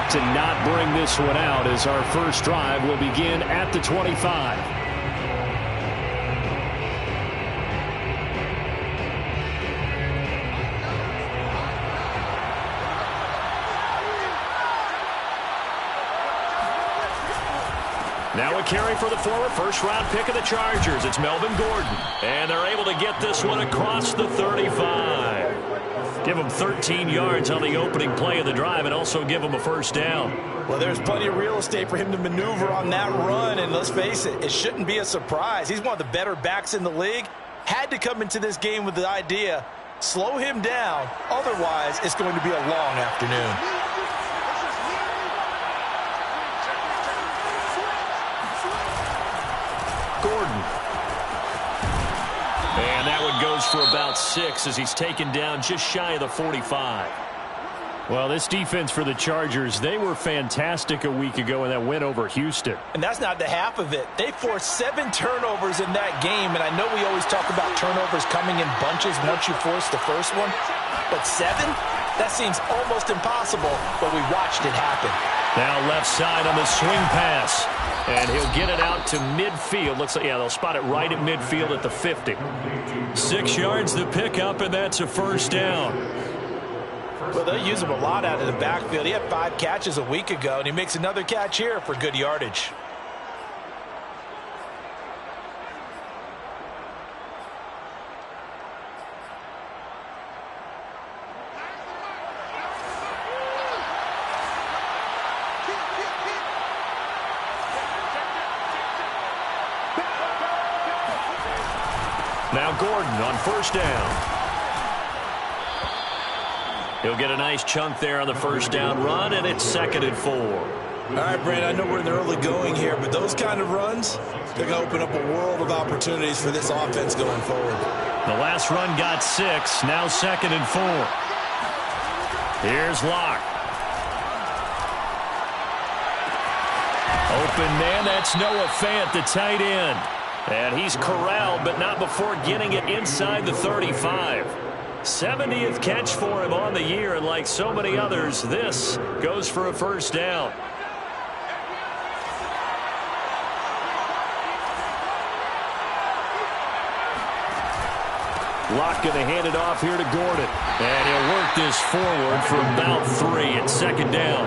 enough to not bring this one out as our first drive will begin at the 25. Now a carry for the former first-round pick of the Chargers. It's Melvin Gordon. And they're able to get this one across the 35. Give him 13 yards on the opening play of the drive and also give him a first down. Well, there's plenty of real estate for him to maneuver on that run. And let's face it, it shouldn't be a surprise. He's one of the better backs in the league. Had to come into this game with the idea, slow him down. Otherwise, it's going to be a long afternoon. Gordon. And that one goes for about 6 as he's taken down just shy of the 45. Well, this defense for the Chargers, they were fantastic a week ago in that win over Houston. And that's not the half of it. They forced 7 turnovers in that game, and I know we always talk about turnovers coming in bunches once you force the first one. But 7? That seems almost impossible, but we watched it happen. Now left side on the swing pass. And he'll get it out to midfield. Looks like, yeah, they'll spot it right at midfield at the 50. 6 yards the pickup, and that's a first down. Well, they'll use him a lot out of the backfield. He had 5 catches a week ago, and he makes another catch here for good yardage. Now Gordon on first down. He'll get a nice chunk there on the first down run, and it's 2nd and 4. All right, Brent, I know we're in the early going here, but those kind of runs, they're going to open up a world of opportunities for this offense going forward. The last run got 6, now 2nd and 4. Here's LAC. Open man, that's Noah Fant, the tight end. And he's corralled, but not before getting it inside the 35. 70th catch for him on the year, and like so many others, this goes for a first down. LAC going to hand it off here to Gordon. And he'll work this forward for about 3 at 2nd down.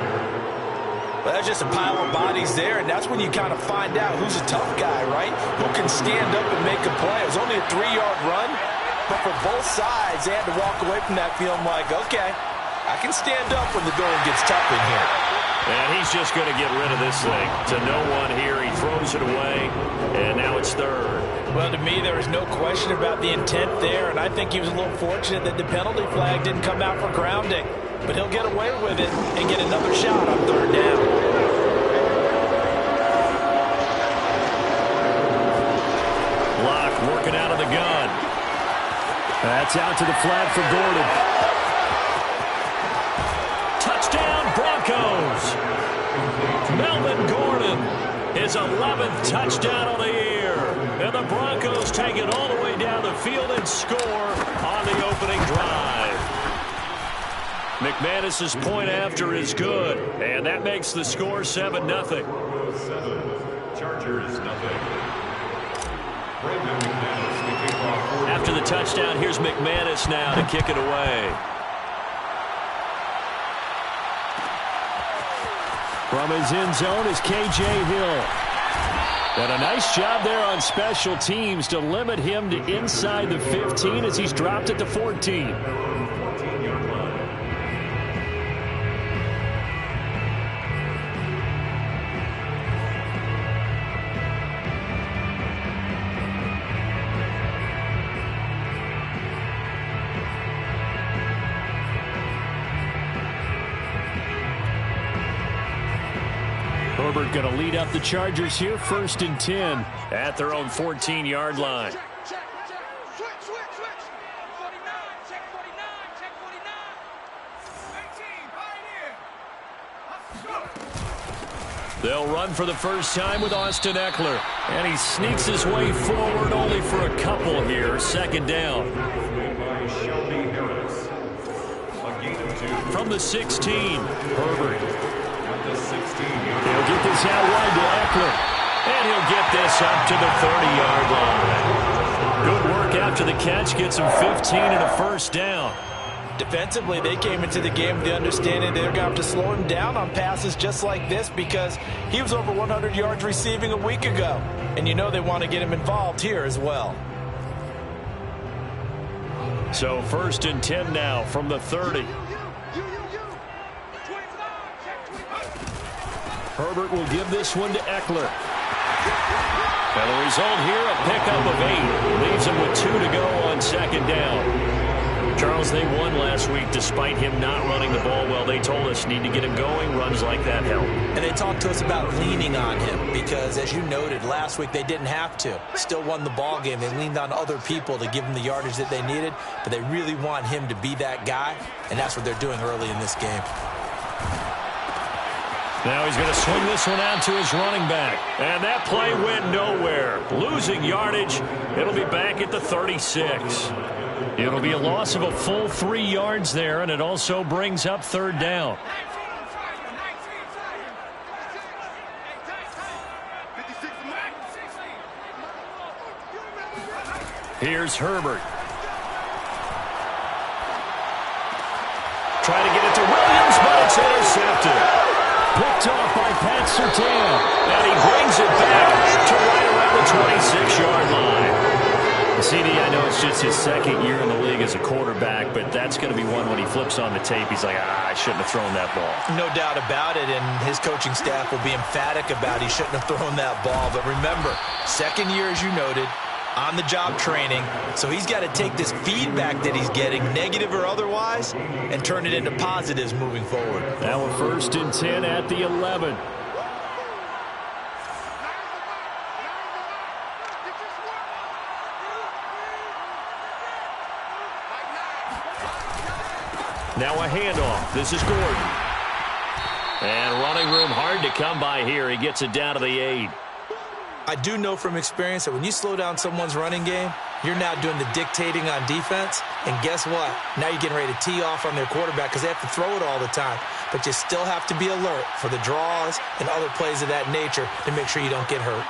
Well, that's just a pile of bodies there, and that's when you kind of find out who's a tough guy, right? Who can stand up and make a play. It was only a 3-yard run, but for both sides, they had to walk away from that feeling like, okay, I can stand up when the going gets tough in here. And he's just going to get rid of this thing. To no one here, he throws it away, and now it's 3rd. Well, to me, there was no question about the intent there, and I think he was a little fortunate that the penalty flag didn't come out for grounding. But he'll get away with it and get another shot on 3rd down. LAC working out of the gun. That's out to the flat for Gordon. Touchdown, Broncos. Melvin Gordon, his 11th touchdown on the year. And the Broncos take it all the way down the field and score on the opening drive. McManus's point after is good, and that makes the score 7-0. Chargers 0. After the touchdown, here's McManus now to kick it away. From his end zone is K.J. Hill. And a nice job there on special teams to limit him to inside the 15 as he's dropped at the 14. Herbert going to lead up the Chargers here, 1st and 10 at their own 14-yard line. They'll run for the first time with Austin Eckler. And he sneaks his way forward only for a couple here. 2nd down. From the 16, Herbert. Throws out wide to Eckler. And he'll get this up to the 30-yard line. Good work after the catch. Gets him 15 and a first down. Defensively, they came into the game with the understanding they're going to have to slow him down on passes just like this because he was over 100 yards receiving a week ago. And you know they want to get him involved here as well. So 1st and 10 now from the 30. Herbert will give this one to Eckler. And the result here, a pickup of 8. Leaves him with 2 to go on 2nd down. Charles, they won last week despite him not running the ball well. They told us need to get him going. Runs like that help. And they talked to us about leaning on him because, as you noted, last week they didn't have to. Still won the ball game. They leaned on other people to give them the yardage that they needed, but they really want him to be that guy, and that's what they're doing early in this game. Now he's going to swing this one out to his running back. And that play went nowhere. Losing yardage. It'll be back at the 36. It'll be a loss of a full 3 yards there, and it also brings up 3rd down. Here's Herbert. Try to get it to Williams, but it's intercepted. Picked off by Pat Surtain. And he brings it back to right around the 26-yard line. CD, I know it's just his 2nd year in the league as a quarterback, but that's going to be one when he flips on the tape. He's like, I shouldn't have thrown that ball. No doubt about it, and his coaching staff will be emphatic about he shouldn't have thrown that ball. But remember, 2nd year, as you noted, on-the-job training, so he's got to take this feedback that he's getting, negative or otherwise, and turn it into positives moving forward. Now a 1st and 10 at the 11. Now a handoff. This is Gordon. And running room hard to come by here. He gets it down to the 8. I do know from experience that when you slow down someone's running game, you're now doing the dictating on defense. And guess what? Now you're getting ready to tee off on their quarterback because they have to throw it all the time. But you still have to be alert for the draws and other plays of that nature to make sure you don't get hurt.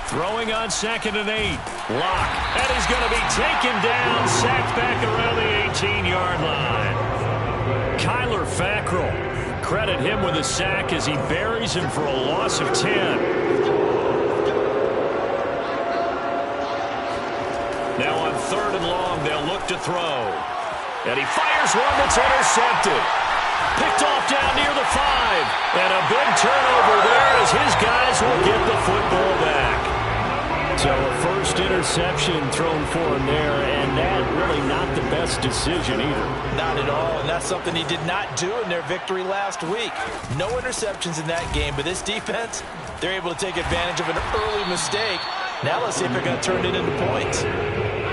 Throwing on 2nd and 8. Lock. And he's going to be taken down. Sacked back around the 18-yard line. Kyler Fackrell. Credit him with a sack as he buries him for a loss of 10. Now on 3rd and long, they'll look to throw. And he fires one that's intercepted. Picked off down near the 5. And a big turnover there as his guys will get the football back. So a first interception thrown for him there, and that really not the best decision either. Not at all, and that's something he did not do in their victory last week. No interceptions in that game, but this defense, they're able to take advantage of an early mistake. Now let's see if they're going to turn it into points.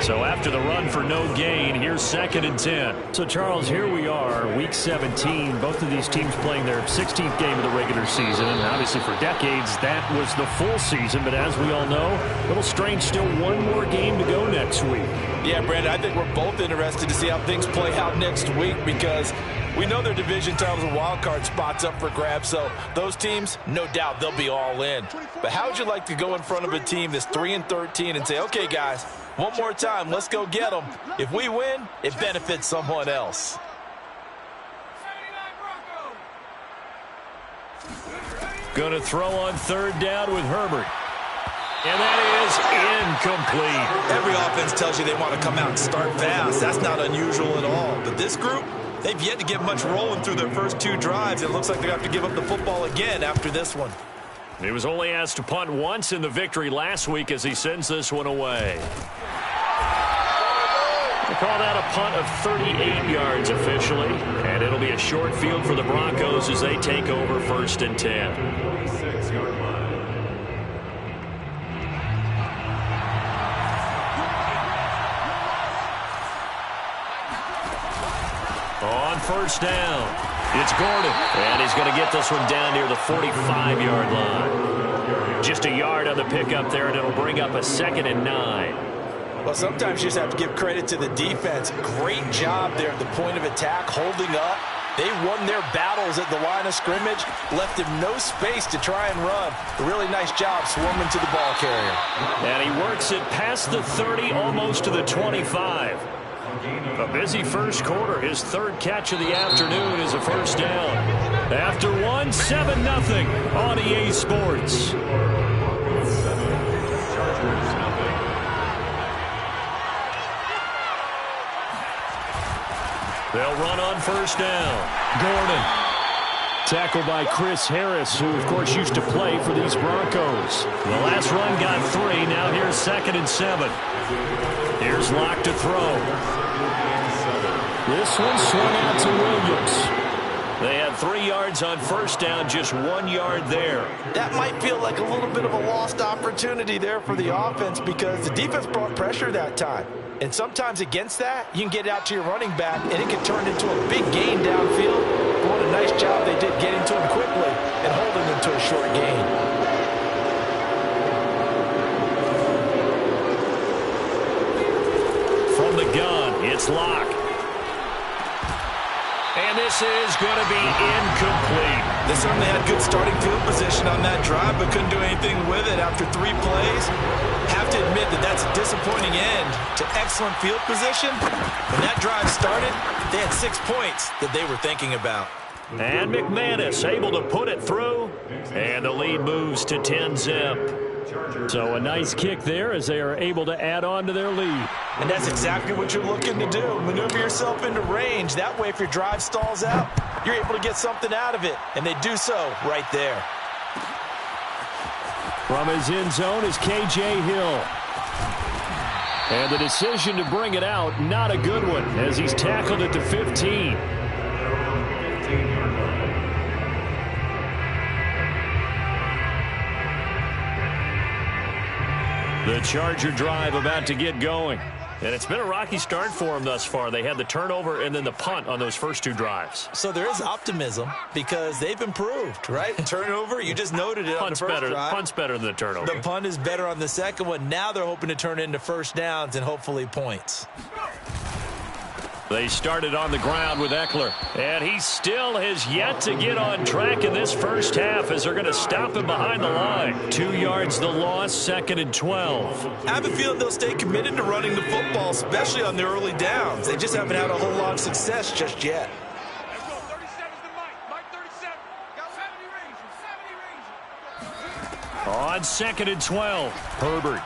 So after the run for no gain, here's 2nd and 10. So, Charles, here we are, Week 17. Both of these teams playing their 16th game of the regular season. And obviously for decades, that was the full season. But as we all know, a little strange, still one more game to go next week. Yeah, Brandon, I think we're both interested to see how things play out next week because we know their division titles and wild card spots up for grabs. So those teams, no doubt, they'll be all in. But how would you like to go in front of a team that's 3-13 and say, okay, guys, one more time, let's go get them. If we win, it benefits someone else. Going to throw on 3rd down with Herbert. And that is incomplete. Every offense tells you they want to come out and start fast. That's not unusual at all. But this group, they've yet to get much rolling through their first 2 drives. It looks like they have to give up the football again after this one. He was only asked to punt once in the victory last week as he sends this one away. They call that a punt of 38 yards officially. And it'll be a short field for the Broncos as they take over 1st and 10. On 1st down, it's Gordon. And he's going to get this one down near the 45-yard line. Just a yard on the pickup there, and it'll bring up a 2nd and 9. Well, sometimes you just have to give credit to the defense. Great job there at the point of attack, holding up, They won their battles at the line of scrimmage, left him no space to try and run. A really nice job swarming to the ball carrier. And he works it past the 30, almost to the 25. A busy first quarter. His third catch of the afternoon is a first down. After one, 7-0 on EA Sports. They'll run on first down. Gordon. Tackled by Chris Harris, who, of course, used to play for these Broncos. The last run got 3. Now here's 2nd and 7. Here's LAC to throw. This one swung out to Williams. They had 3 yards on first down, just 1 yard there. That might feel like a little bit of a lost opportunity there for the offense because the defense brought pressure that time. And sometimes against that, you can get out to your running back, and it can turn into a big gain downfield. But what a nice job they did getting to him quickly and holding him to a short gain. From the gun, it's LAC. And this is going to be incomplete. They certainly had good starting field position on that drive, but couldn't do anything with it after 3 plays. Have to admit that that's a disappointing end to excellent field position. When that drive started, they had 6 points that they were thinking about. And McManus able to put it through, and the lead moves to 10-zip. So a nice kick there as they are able to add on to their lead. And that's exactly what you're looking to do. Maneuver yourself into range. That way, if your drive stalls out, you're able to get something out of it. And they do so right there. From his end zone is K.J. Hill. And the decision to bring it out, not a good one, as he's tackled at the 15. The Charger drive about to get going. And it's been a rocky start for them thus far. They had the turnover and then the punt on those first 2 drives. So there is optimism because they've improved, right? Turnover, you just noted it on the first drive. Punt's better than the turnover. The punt is better on the second one. Now they're hoping to turn it into first downs and hopefully points. They started on the ground with Eckler, and he still has yet to get on track in this first half as they're going to stop him behind the line. 2 yards the loss, 2nd and 12. I have a feeling they'll stay committed to running the football, especially on their early downs. They just haven't had a whole lot of success just yet. On 2nd and 12, Herbert.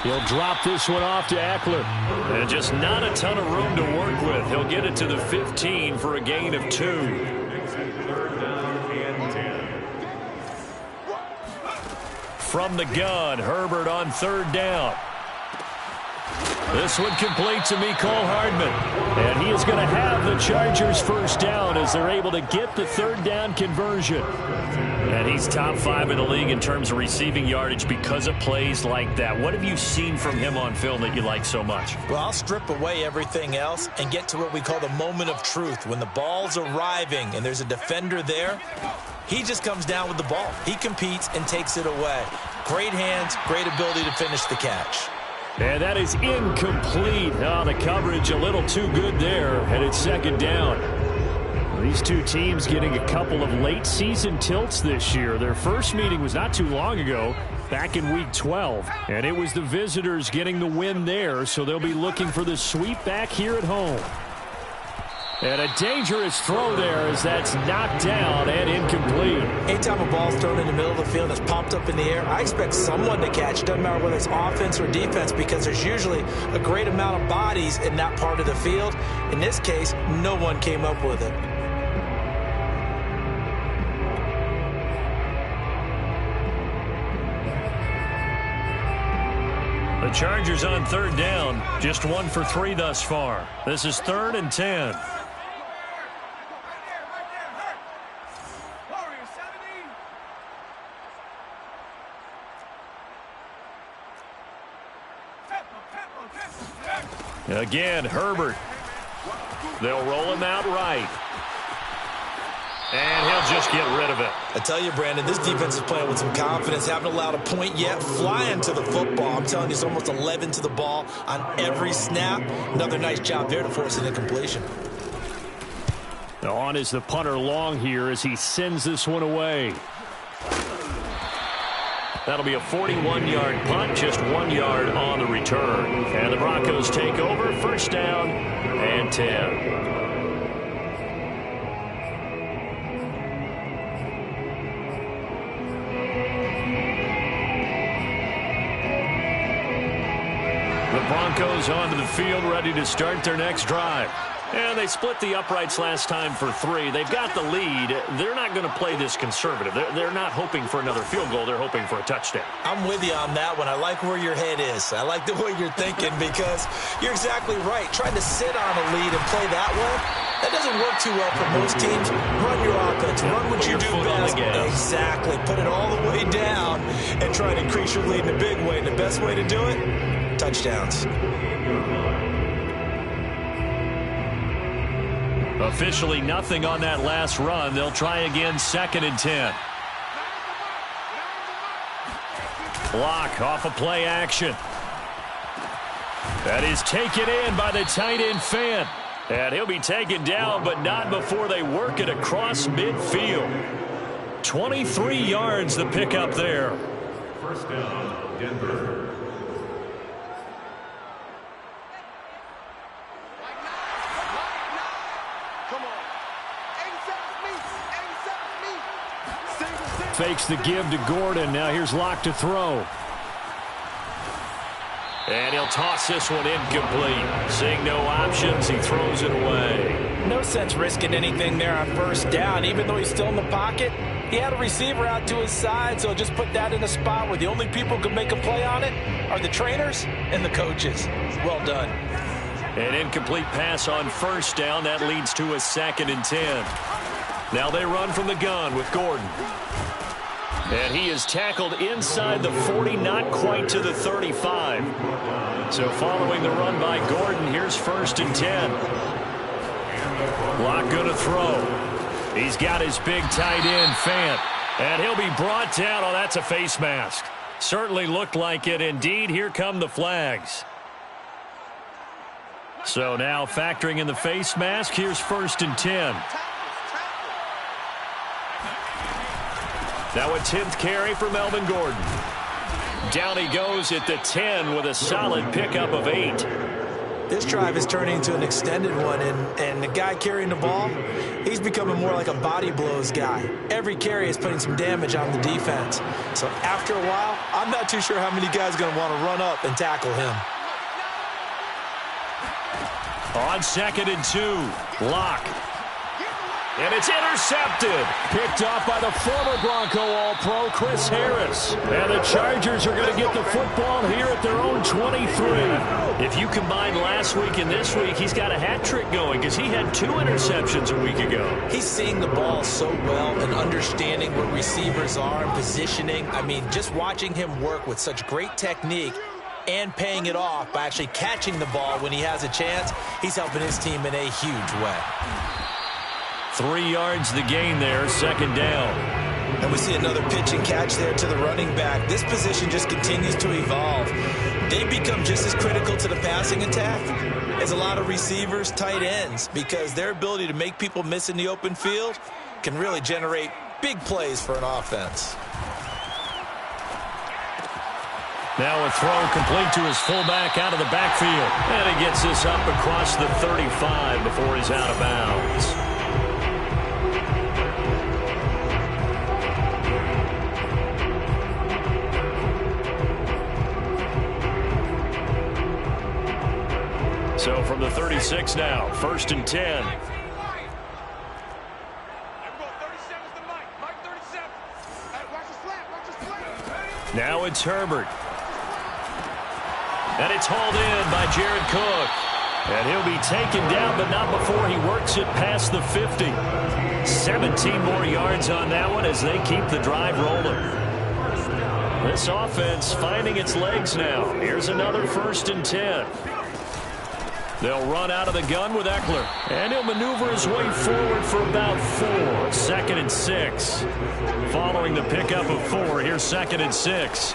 He'll drop this one off to Eckler. And just not a ton of room to work with. He'll get it to the 15 for a gain of 2. From the gun, Herbert on 3rd down. This one complete to Mecole Hardman. And he is going to have the Chargers first down as they're able to get the 3rd down conversion. And he's top 5 in the league in terms of receiving yardage because of plays like that. What have you seen from him on film that you like so much? Well, I'll strip away everything else and get to what we call the moment of truth. When the ball's arriving and there's a defender there, he just comes down with the ball. He competes and takes it away. Great hands, great ability to finish the catch. And that is incomplete. Oh, the coverage a little too good there, and it's 2nd down. These 2 teams getting a couple of late season tilts this year. Their first meeting was not too long ago, back in week 12. And it was the visitors getting the win there, so they'll be looking for the sweep back here at home. And a dangerous throw there as that's knocked down and incomplete. Anytime a ball's thrown in the middle of the field that's popped up in the air, I expect someone to catch. Doesn't matter whether it's offense or defense because there's usually a great amount of bodies in that part of the field. In this case, no one came up with it. The Chargers on 3rd down, just 1 for 3 thus far. This is 3rd and 10. Again, Herbert. They'll roll him out right. And he'll just get rid of it. I tell you, Brandon, this defense is playing with some confidence. Haven't allowed a point yet. Flying to the football. I'm telling you, it's almost 11 to the ball on every snap. Another nice job there to force an incompletion. On is the punter long here as he sends this one away. That'll be a 41-yard punt, just 1 yard on the return. And the Broncos take over, first down and 10. The Broncos onto the field, ready to start their next drive. And they split the uprights last time for 3. They've got the lead. They're not going to play this conservative. They're not hoping for another field goal. They're hoping for a touchdown. I'm with you on that one. I like where your head is. I like the way you're thinking because you're exactly right. Trying to sit on a lead and play that way, that doesn't work too well for most teams. Run your offense. Run what you do best. Exactly. Put it all the way down and try to increase your lead in a big way. And the best way to do it, touchdowns. Officially nothing on that last run. They'll try again, 2nd and 10. LAC off a play action. That is taken in by the tight end Fan. And he'll be taken down, but not before they work it across midfield. 23 yards the pickup there. First down, Denver. Fakes the give to Gordon. Now here's LAC to throw. And he'll toss this one incomplete. Seeing no options, he throws it away. No sense risking anything there on first down. Even though he's still in the pocket, he had a receiver out to his side, so just put that in a spot where the only people who can make a play on it are the trainers and the coaches. Well done. An incomplete pass on first down. That leads to a 2nd and 10. Now they run from the gun with Gordon. And he is tackled inside the 40, not quite to the 35. So following the run by Gordon, here's 1st and 10. LAC going to throw. He's got his big tight end, Fan. And he'll be brought down. Oh, that's a face mask. Certainly looked like it. Indeed, here come the flags. So now factoring in the face mask, here's 1st and 10. Now a 10th carry for Melvin Gordon. Down he goes at the 10 with a solid pickup of 8. This drive is turning into an extended one, and the guy carrying the ball, he's becoming more like a body blows guy. Every carry is putting some damage on the defense. So after a while, I'm not too sure how many guys are going to want to run up and tackle him. On 2nd and 2, LAC. And it's intercepted. Picked off by the former Bronco All-Pro, Chris Harris. And the Chargers are going to get the football here at their own 23. If you combine last week and this week, he's got a hat trick going because he had 2 interceptions a week ago. He's seeing the ball so well and understanding where receivers are and positioning. I mean, just watching him work with such great technique and paying it off by actually catching the ball when he has a chance, he's helping his team in a huge way. 3 yards the gain there, 2nd down. And we see another pitch and catch there to the running back. This position just continues to evolve. They become just as critical to the passing attack as a lot of receivers, tight ends, because their ability to make people miss in the open field can really generate big plays for an offense. Now a throw complete to his fullback out of the backfield. And he gets this up across the 35 before he's out of bounds. So from the 36 now, 1st and 10. Now it's Herbert. And it's hauled in by Jared Cook. And he'll be taken down, but not before he works it past the 50. 17 more yards on that one as they keep the drive rolling. This offense finding its legs now. Here's another 1st and 10. They'll run out of the gun with Eckler. And he'll maneuver his way forward for about 4. 2nd and 6. Following the pickup of 4, here's 2nd and 6.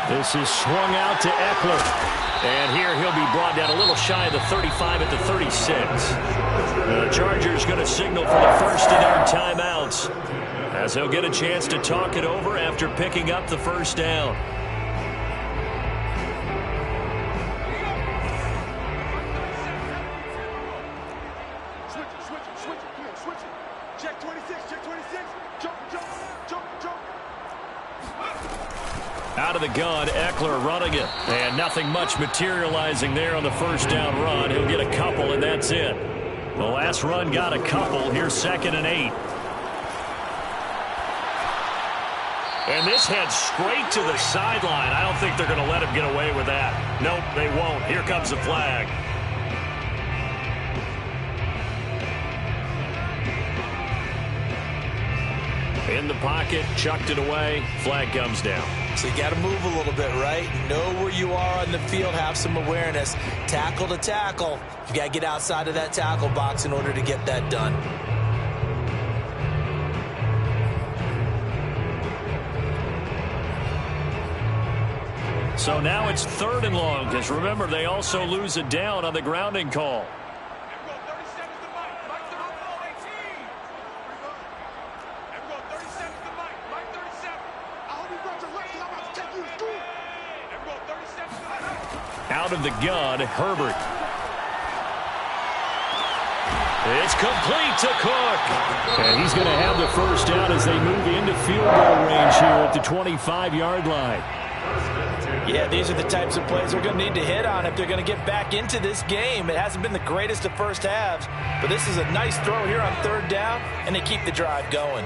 This is swung out to Eckler. And here he'll be brought down a little shy of the 35 at the 36. The Chargers going to signal for the first of their timeouts, as they'll get a chance to talk it over after picking up the first down. Out of the gun, Eckler running it. And nothing much materializing there on the first down run. He'll get a couple, and that's it. The last run got a couple. Here's 2nd and 8. And this heads straight to the sideline. I don't think they're going to let him get away with that. Nope, they won't. Here comes the flag. In the pocket, chucked it away. Flag comes down. So you got to move a little bit, right? Know where you are on the field. Have some awareness. Tackle to tackle. You got to get outside of that tackle box in order to get that done. So now it's 3rd and long, because remember, they also lose it down on the grounding call. Out of the gun, Herbert. It's complete to Cook. And he's going to have the first down as they move into field goal range here at the 25-yard line. Yeah, these are the types of plays they're going to need to hit on if they're going to get back into this game. It hasn't been the greatest of first halves, but this is a nice throw here on 3rd down, and they keep the drive going.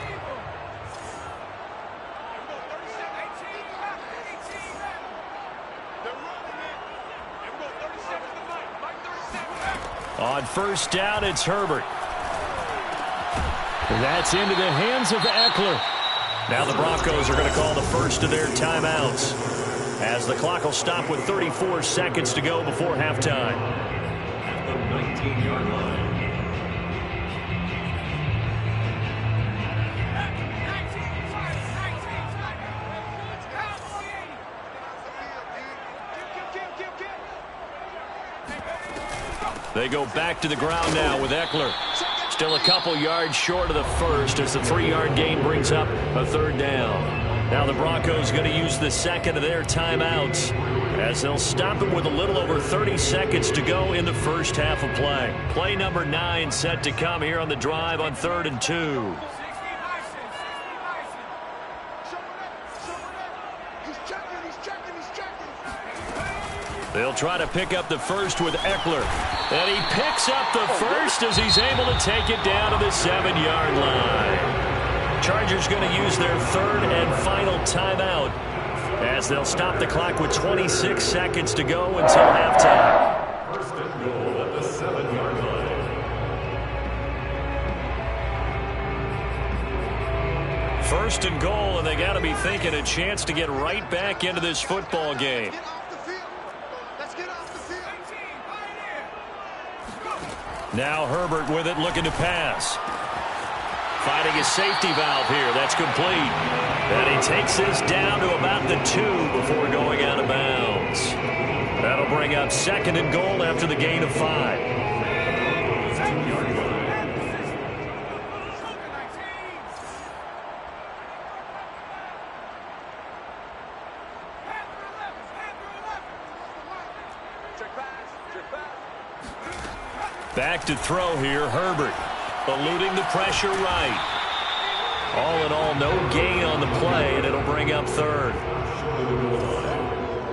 On first down, it's Herbert. That's into the hands of Eckler. Now the Broncos are going to call the first of their timeouts, as the clock will stop with 34 seconds to go before halftime. At the 19-yard line. They go back to the ground now with Eckler. Still a couple yards short of the first as the 3-yard gain brings up a 3rd down. Now the Broncos going to use the second of their timeouts, as they'll stop it with a little over 30 seconds to go in the first half of play. Play number 9 set to come here on the drive on 3rd and 2. They'll try to pick up the first with Eckler. And he picks up the first as he's able to take it down to the 7-yard line. Chargers going to use their 3rd and final timeout, as they'll stop the clock with 26 seconds to go until halftime. First and goal at the 7-yard line. First and goal, and they got to be thinking a chance to get right back into this football game. Now Herbert with it, looking to pass. Finding his safety valve here. That's complete. And he takes this down to about the 2 before going out of bounds. That'll bring up 2nd and goal after the gain of 5. Back to throw here, Herbert. Eluding the pressure right. All in all, no gain on the play, and it'll bring up 3rd.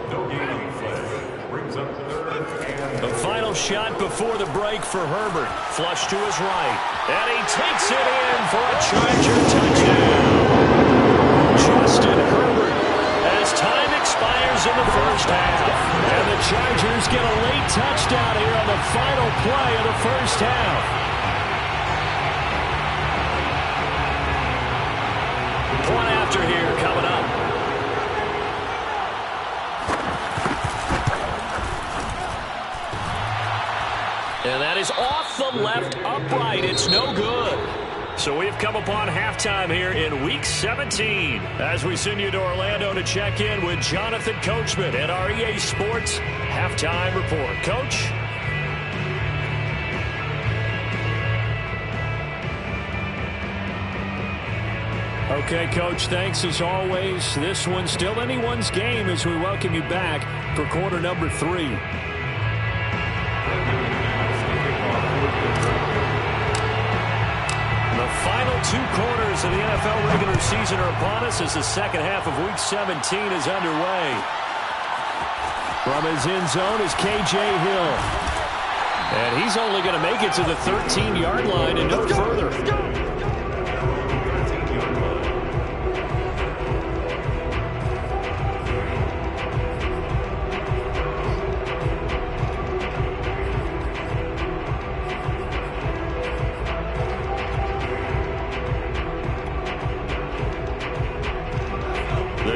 No gain on the play. Brings up 3rd. The final shot before the break for Herbert. Flush to his right. And he takes it in for a Charger touchdown. Justin Herbert, as time expires in the first half. And the Chargers get a late touchdown here on the final play of the first half. Point after here coming up. And that is off the left upright. It's no good. So we've come upon halftime here in Week 17 as we send you to Orlando to check in with Jonathan Coachman at our EA Sports Halftime Report. Coach? Okay, Coach, thanks as always. This one's still anyone's game as we welcome you back for quarter number 3. The final 2 quarters of the NFL regular season are upon us as the second half of Week 17 is underway. From his end zone is K.J. Hill. And he's only going to make it to the 13-yard line and no further.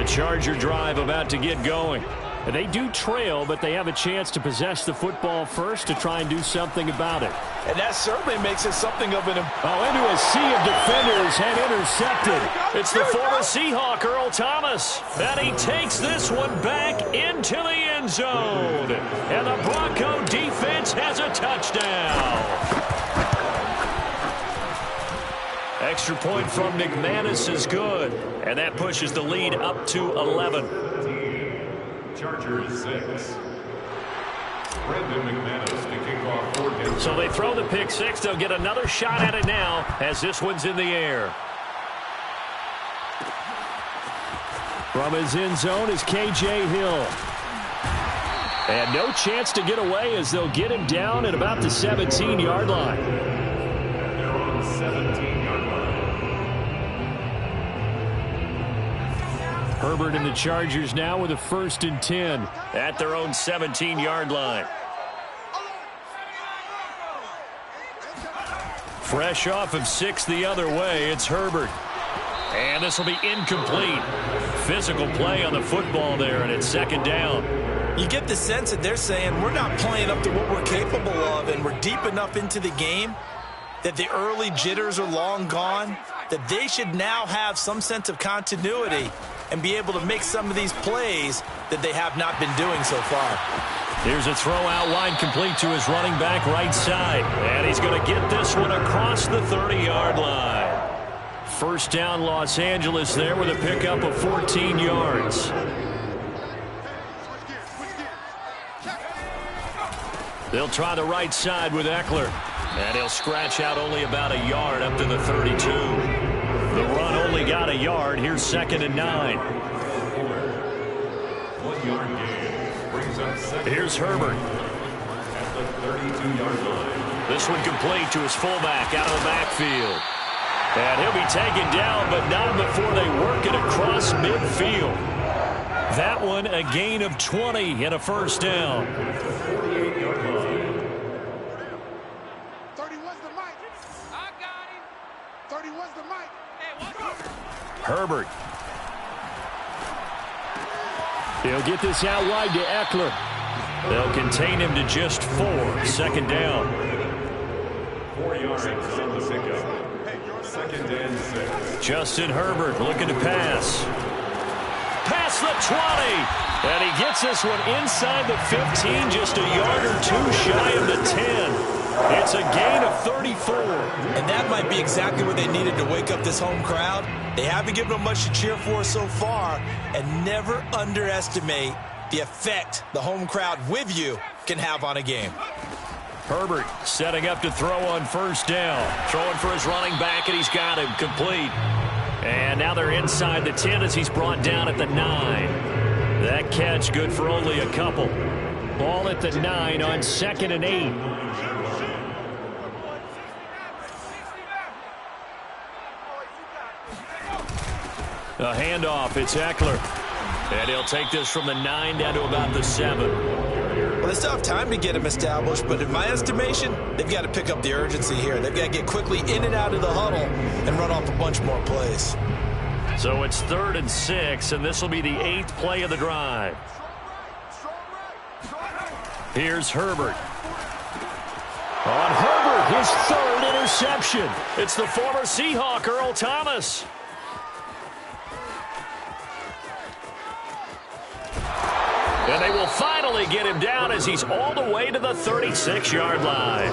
Charger drive about to get going. They do trail, but they have a chance to possess the football first to try and do something about it. And that certainly makes it something of an... into a sea of defenders and intercepted. It's the former Seahawk, Earl Thomas. And he takes this one back into the end zone. And the Bronco defense has a touchdown. Extra point from McManus is good, and that pushes the lead up to 11. Chargers 6. Brendan McManus to kick off for Denver. So they throw the pick 6. They'll get another shot at it now as this one's in the air. From his end zone is K.J. Hill. And no chance to get away as they'll get him down at about the 17-yard line. They're on 17-yard line. Herbert and the Chargers now with a 1st and 10 at their own 17-yard line. Fresh off of 6 the other way, it's Herbert. And this will be incomplete. Physical play on the football there, and it's 2nd down. You get the sense that they're saying we're not playing up to what we're capable of, and we're deep enough into the game that the early jitters are long gone, that they should now have some sense of continuity and be able to make some of these plays that they have not been doing so far. Here's a throw out wide complete to his running back right side. And he's going to get this one across the 30-yard line. 1st down Los Angeles there with a pickup of 14 yards. They'll try the right side with Eckler. And he'll scratch out only about a yard up to the 32. The run only got a yard. Here's 2nd and 9. 1-yard gain brings up 2nd. Here's Herbert. At the 32-yard line. This one complete to his fullback out of the backfield. And he'll be taken down, but not before they work it across midfield. That one a gain of 20 and a 1st down. 48-yard line. 31's the mic. I got him. 31's the mic. Herbert. He'll get this out wide to Eckler. They'll contain him to just 4. 2nd down. 4 yards on the pickup. 2nd and 6. Justin Herbert looking to pass. Past the 20. And he gets this one inside the 15, just a yard or 2 shy of the 10. It's a gain of 34. And that might be exactly what they needed to wake up this home crowd. They haven't given them much to cheer for so far, and never underestimate the effect the home crowd with you can have on a game. Herbert setting up to throw on 1st down. Throwing for his running back, and he's got him complete. And now they're inside the 10 as he's brought down at the 9. That catch good for only a couple. Ball at the 9 on 2nd and 8. A handoff, it's Eckler. And he'll take this from the 9 down to about the 7. Well, they still have time to get him established, but in my estimation, they've got to pick up the urgency here. They've got to get quickly in and out of the huddle and run off a bunch more plays. So it's 3rd and 6, and this will be the 8th play of the drive. Here's Herbert. On Herbert, his third interception. It's the former Seahawk, Earl Thomas. And they will finally get him down as he's all the way to the 36-yard line.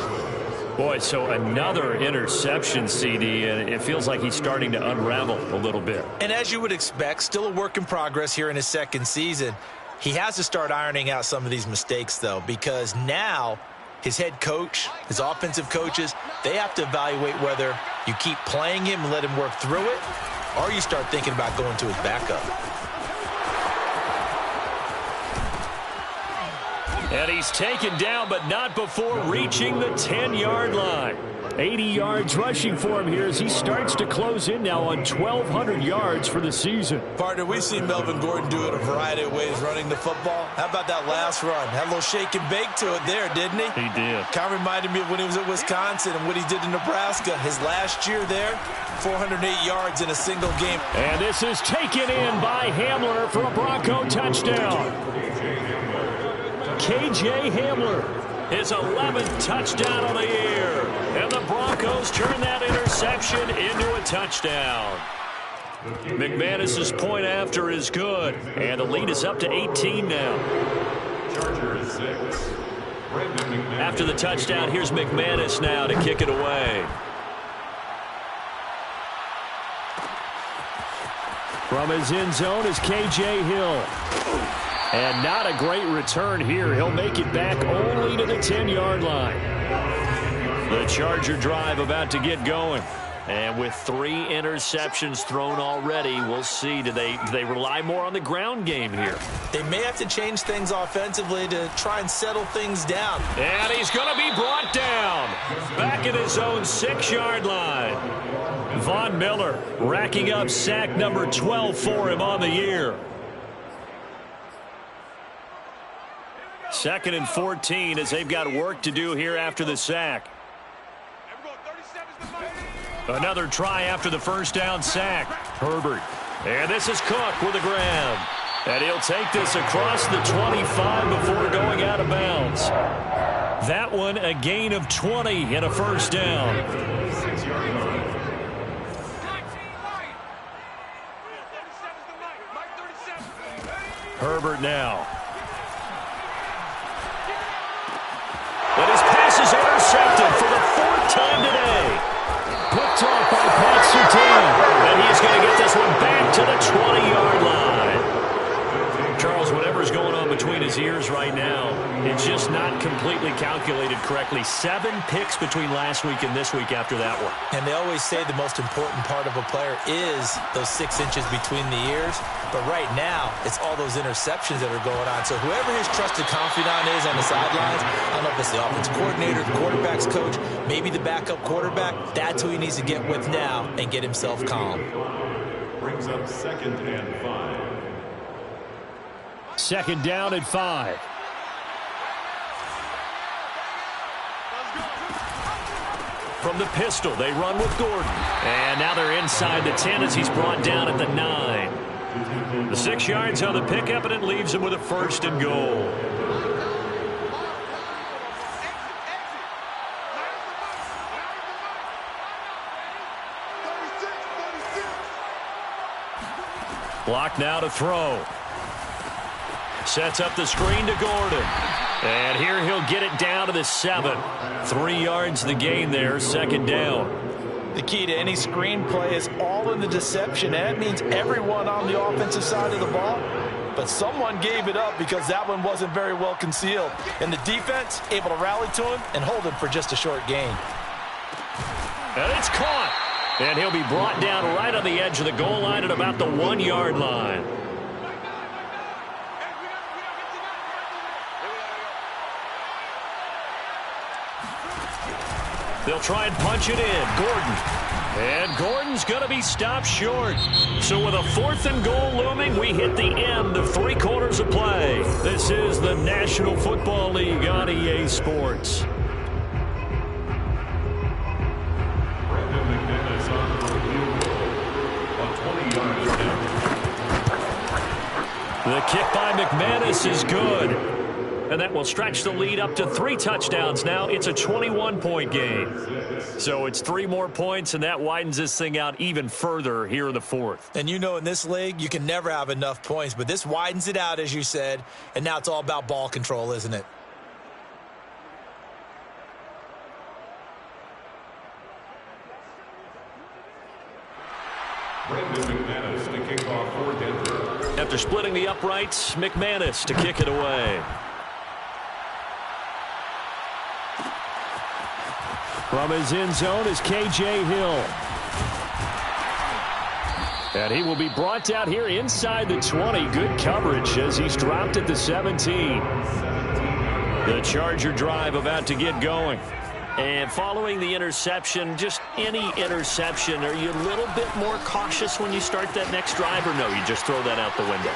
Boy, so another interception, CD, and it feels like he's starting to unravel a little bit. And as you would expect, still a work in progress here in his second season. He has to start ironing out some of these mistakes, though, because now his head coach, his offensive coaches, they have to evaluate whether you keep playing him and let him work through it, or you start thinking about going to his backup. And he's taken down, but not before reaching the 10-yard line. 80 yards rushing for him here as he starts to close in now on 1,200 yards for the season. Partner, we've seen Melvin Gordon do it a variety of ways running the football. How about that last run? Had a little shake and bake to it there, didn't he? He did. Kind of reminded me of when he was at Wisconsin and what he did in Nebraska. His last year there, 408 yards in a single game. And this is taken in by Hamler for a Bronco touchdown. KJ Hamler, his 11th touchdown of the year. And the Broncos turn that interception into a touchdown. McManus's point after is good. And the lead is up to 18 now. Chargers 6. After the touchdown, here's McManus now to kick it away. From his end zone is KJ Hill. And not a great return here. He'll make it back only to the 10-yard line. The Charger drive about to get going. And with 3 interceptions thrown already, we'll see. Do they rely more on the ground game here? They may have to change things offensively to try and settle things down. And he's going to be brought down. Back at his own 6-yard line. Von Miller racking up sack number 12 for him on the year. 2nd and 14 as they've got work to do here after the sack. Another try after the first down sack. Herbert. And this is Cook with a grab. And he'll take this across the 25 before going out of bounds. That one a gain of 20 and a first down. 6-yard line. Herbert now. And his pass is intercepted for the 4th time today. Picked off by Pat Surtain. And he's going to get this one back to the 20-yard line. Charles, whatever's going on between his ears right now, it's just not completely calculated correctly. 7 picks between last week and this week after that one. And they always say the most important part of a player is those 6 inches between the ears. But right now, it's all those interceptions that are going on. So whoever his trusted confidant is on the sidelines, I don't know if it's the offense coordinator, the quarterback's coach, maybe the backup quarterback, that's who he needs to get with now and get himself calm. Brings up 2nd and 5. 2nd down and 5. From the pistol, they run with Gordon. And now they're inside the 10 as he's brought down at the 9. The 6 yards on the pickup, and it leaves him with a 1st and goal. Block now to throw. Sets up the screen to Gordon. And here he'll get it down to the 7. 3 yards the gain there, 2nd down. The key to any screen play is all in the deception. And that means everyone on the offensive side of the ball. But someone gave it up because that one wasn't very well concealed. And the defense able to rally to him and hold him for just a short gain. And it's caught. And he'll be brought down right on the edge of the goal line at about the 1-yard line. They'll try and punch it in. Gordon. And Gordon's going to be stopped short. So with a 4th and goal looming, we hit the end of 3 quarters of play. This is the National Football League on EA Sports. The kick by McManus is good. And that will stretch the lead up to 3 touchdowns now. It's a 21-point game. So it's 3 more points, and that widens this thing out even further here in the 4th. And you know in this league, you can never have enough points, but this widens it out, as you said, and now it's all about ball control, isn't it? After splitting the uprights, McManus to kick it away. From his end zone is K.J. Hill. And he will be brought down here inside the 20. Good coverage as he's dropped at the 17. The Charger drive about to get going. And following the interception, just any interception, are you a little bit more cautious when you start that next drive, or no, you just throw that out the window?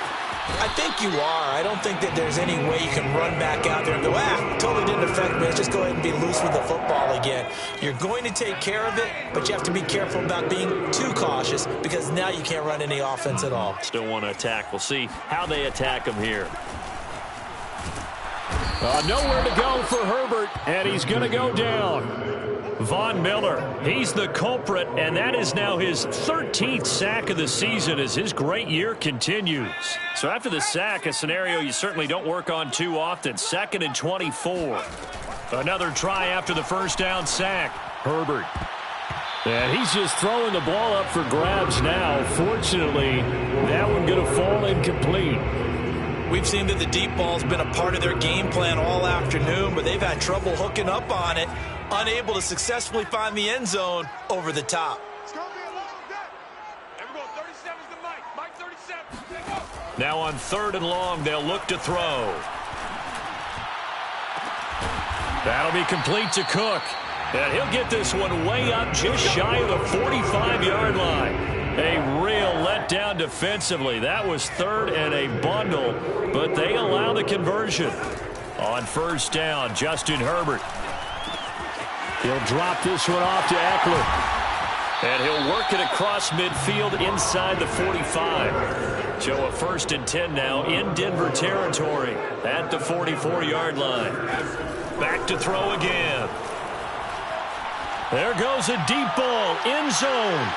I think you are. I don't think that there's any way you can run back out there and go, totally didn't affect me. Let's just go ahead and be loose with the football again. You're going to take care of it, but you have to be careful about being too cautious because now you can't run any offense at all. Still want to attack. We'll see how they attack him here. Nowhere to go for Herbert, and he's going to go down. Von Miller, he's the culprit, and that is now his 13th sack of the season as his great year continues. So after the sack, a scenario you certainly don't work on too often. 2nd and 24. Another try after the first down sack. Herbert. And he's just throwing the ball up for grabs now. Fortunately, that one going to fall incomplete. We've seen that the deep ball's been a part of their game plan all afternoon, but they've had trouble hooking up on it, unable to successfully find the end zone over the top. It's going to be a long day. Everyone, 37's the mic. Mike 37. Now on 3rd and long, they'll look to throw. That'll be complete to Cook. And he'll get this one way up just shy of the 45-yard line. A real letdown defensively. That was 3rd and a bundle, but they allow the conversion. On 1st down, Justin Herbert. He'll drop this one off to Eckler. And he'll work it across midfield inside the 45. So a 1st and 10 now in Denver territory at the 44-yard line. Back to throw again. There goes a deep ball, end zone.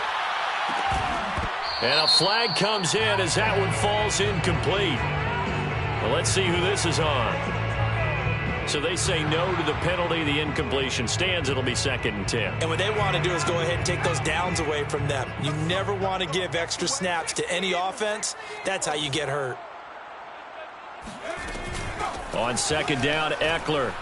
And a flag comes in as that one falls incomplete. Well, let's see who this is on. So they say no to the penalty. The incompletion stands. It'll be 2nd and 10. And what they want to do is go ahead and take those downs away from them. You never want to give extra snaps to any offense. That's how you get hurt. On 2nd down, Eckler.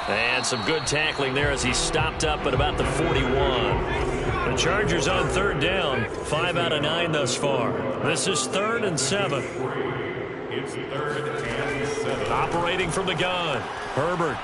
And some good tackling there as he stopped up at about the 41. The Chargers on 3rd down, 5 out of 9 thus far. This is 3rd and 7. It's 3rd and 7. Operating from the gun, Herbert.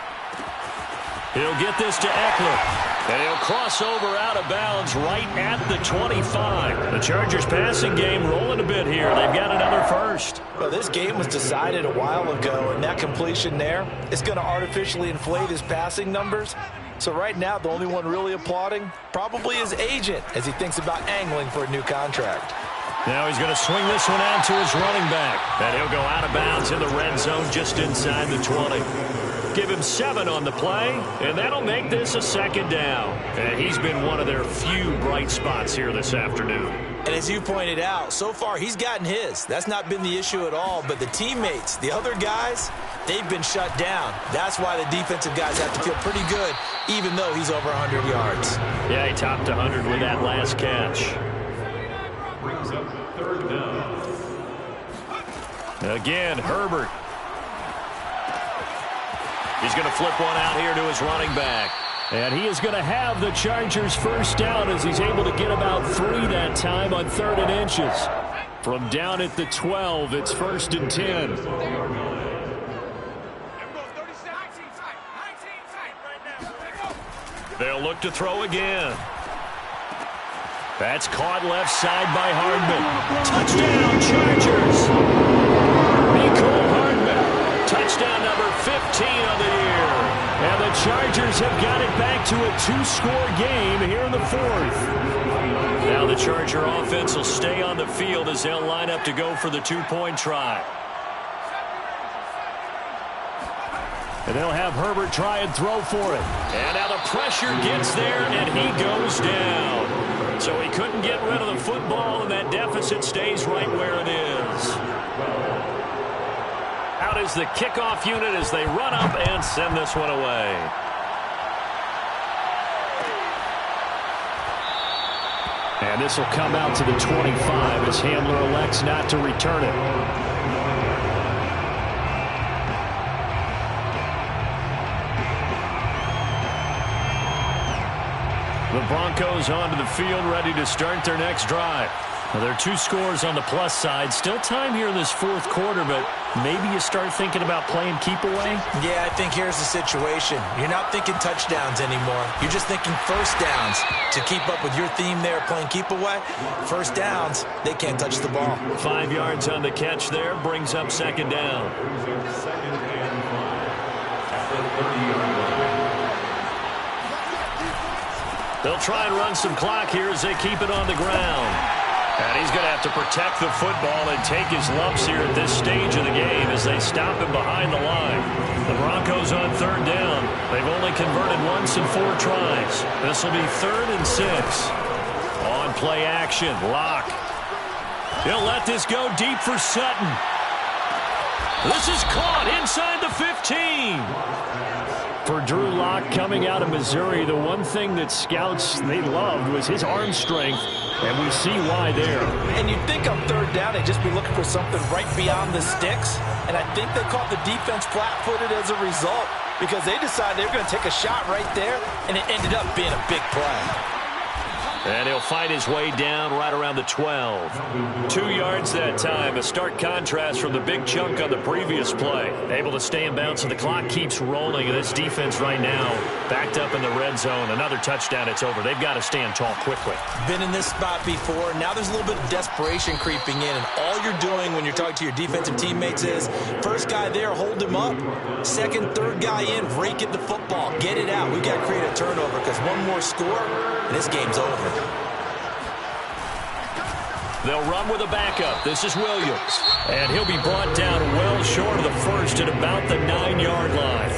He'll get this to Eckler. And he'll cross over out of bounds right at the 25. The Chargers passing game rolling a bit here. They've got another first. Well, this game was decided a while ago, and that completion there is going to artificially inflate his passing numbers. So right now, the only one really applauding probably his agent as he thinks about angling for a new contract. Now he's going to swing this one out to his running back. And he'll go out of bounds in the red zone just inside the 20. Give him 7 on the play, and that'll make this a 2nd down. And he's been one of their few bright spots here this afternoon. And as you pointed out, so far he's gotten his. That's not been the issue at all. But the teammates, the other guys, they've been shut down. That's why the defensive guys have to feel pretty good, even though he's over 100 yards. Yeah, he topped 100 with that last catch. Brings up 3rd down. Again, Herbert. He's going to flip one out here to his running back. And he is going to have the Chargers 1st down as he's able to get about 3 that time on 3rd and inches. From down at the 12, it's 1st and 10. They'll look to throw again. That's caught left side by Hardman. Touchdown, Chargers. Mecole Hardman. Touchdown number 15 of the year. And the Chargers have got it back to a 2-score game here in the 4th. Now the Charger offense will stay on the field as they'll line up to go for the 2-point try. And they'll have Herbert try and throw for it. And now the pressure gets there, and he goes down. So he couldn't get rid of the football, and that deficit stays right where it is. Out is the kickoff unit as they run up and send this one away. And this will come out to the 25 as Hamler elects not to return it. The Broncos onto the field, ready to start their next drive. Well, there are 2 scores on the plus side. Still time here in this fourth quarter, but maybe you start thinking about playing keep away? Yeah, I think here's the situation. You're not thinking touchdowns anymore. You're just thinking first downs. To keep up with your theme there, playing keep away, first downs, they can't touch the ball. 5 yards on the catch there, brings up second down. Second and 5 at the 30-yard line. They'll try and run some clock here as they keep it on the ground. And he's going to have to protect the football and take his lumps here at this stage of the game as they stop him behind the line. The Broncos on third down. They've only converted once in 4 tries. This will be 3rd and 6. On play action, LAC. He'll let this go deep for Sutton. This is caught inside the 15. For Drew LAC coming out of Missouri, the one thing that scouts they loved was his arm strength, and we see why there. And you'd think on third down they'd just be looking for something right beyond the sticks, and I think they caught the defense flat-footed as a result because they decided they were going to take a shot right there, and it ended up being a big play. And he'll fight his way down right around the 12. 2 yards that time. A stark contrast from the big chunk on the previous play. Able to stay in bounds, and the clock keeps rolling. And this defense right now backed up in the red zone. Another touchdown, it's over. They've got to stand tall quickly. Been in this spot before. Now there's a little bit of desperation creeping in. And all you're doing when you're talking to your defensive teammates is, first guy there, hold him up. Second, third guy in, rake at the football. Get it out. We've got to create a turnover because one more score, and this game's over. They'll run with a backup. This is Williams. And he'll be brought down well short of the first at about the 9-yard line.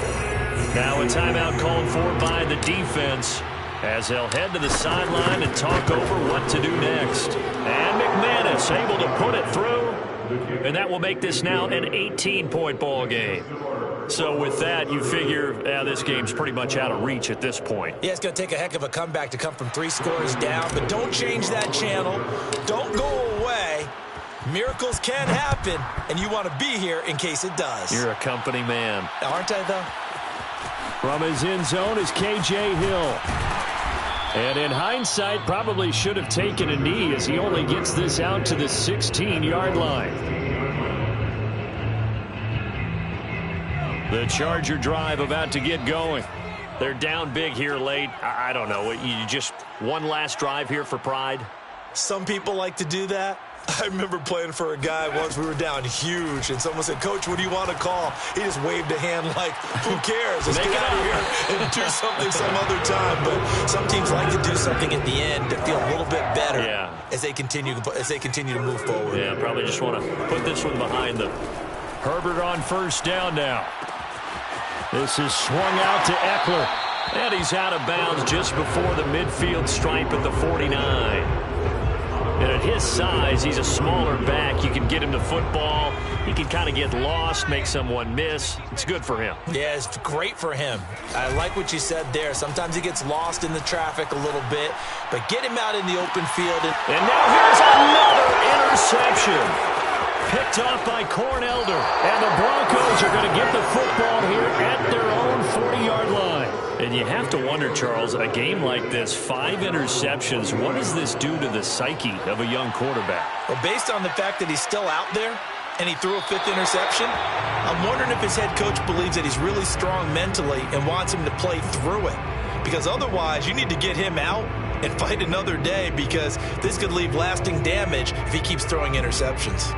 Now a timeout called for by the defense as they'll head to the sideline and talk over what to do next. And McManus able to put it through. And that will make this now an 18-point ball game. So with that, you figure this game's pretty much out of reach at this point. Yeah, it's going to take a heck of a comeback to come from 3 scores down, but don't change that channel. Don't go away. Miracles can happen, and you want to be here in case it does. You're a company man. Aren't I, though? From his end zone is K.J. Hill. And in hindsight, probably should have taken a knee as he only gets this out to the 16-yard line. The Charger drive about to get going. They're down big here late. I don't know. You just one last drive here for pride? Some people like to do that. I remember playing for a guy once. We were down huge, and someone said, "Coach, what do you want to call?" He just waved a hand like, who cares? Let's get out of here and do something some other time. But some teams like to do something at the end to feel a little bit better as they continue to move forward. Yeah, probably just want to put this one behind them. Herbert on first down now. This is swung out to Eckler. And he's out of bounds just before the midfield stripe at the 49. And at his size, he's a smaller back. You can get him the football. He can kind of get lost, make someone miss. It's good for him. Yeah, it's great for him. I like what you said there. Sometimes he gets lost in the traffic a little bit, but get him out in the open field. And now here's another interception. Picked off by Cornelder. And the Broncos are going to get the football here at their own 40-yard line. And you have to wonder, Charles, a game like this, 5 interceptions, what does this do to the psyche of a young quarterback? Well, based on the fact that he's still out there and he threw a 5th interception, I'm wondering if his head coach believes that he's really strong mentally and wants him to play through it. Because otherwise, you need to get him out and fight another day because this could leave lasting damage if he keeps throwing interceptions.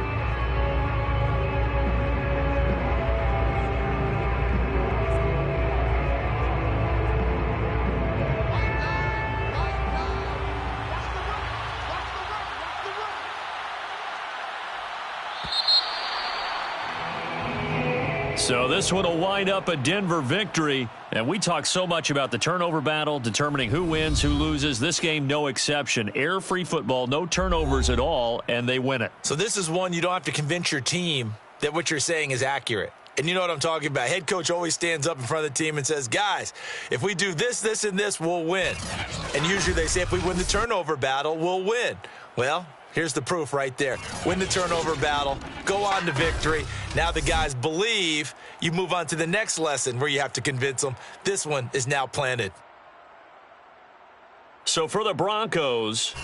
So this one will wind up a Denver victory. And we talk so much about the turnover battle, determining who wins, who loses. This game, no exception. Air-free football, no turnovers at all, and they win it. So this is one you don't have to convince your team that what you're saying is accurate. And you know what I'm talking about. Head coach always stands up in front of the team and says, guys, if we do this, this, and this, we'll win. And usually they say if we win the turnover battle, we'll win. Well, here's the proof right there. Win the turnover battle, go on to victory. Now the guys believe. You move on to the next lesson where you have to convince them. This one is now planted. So for the Broncos,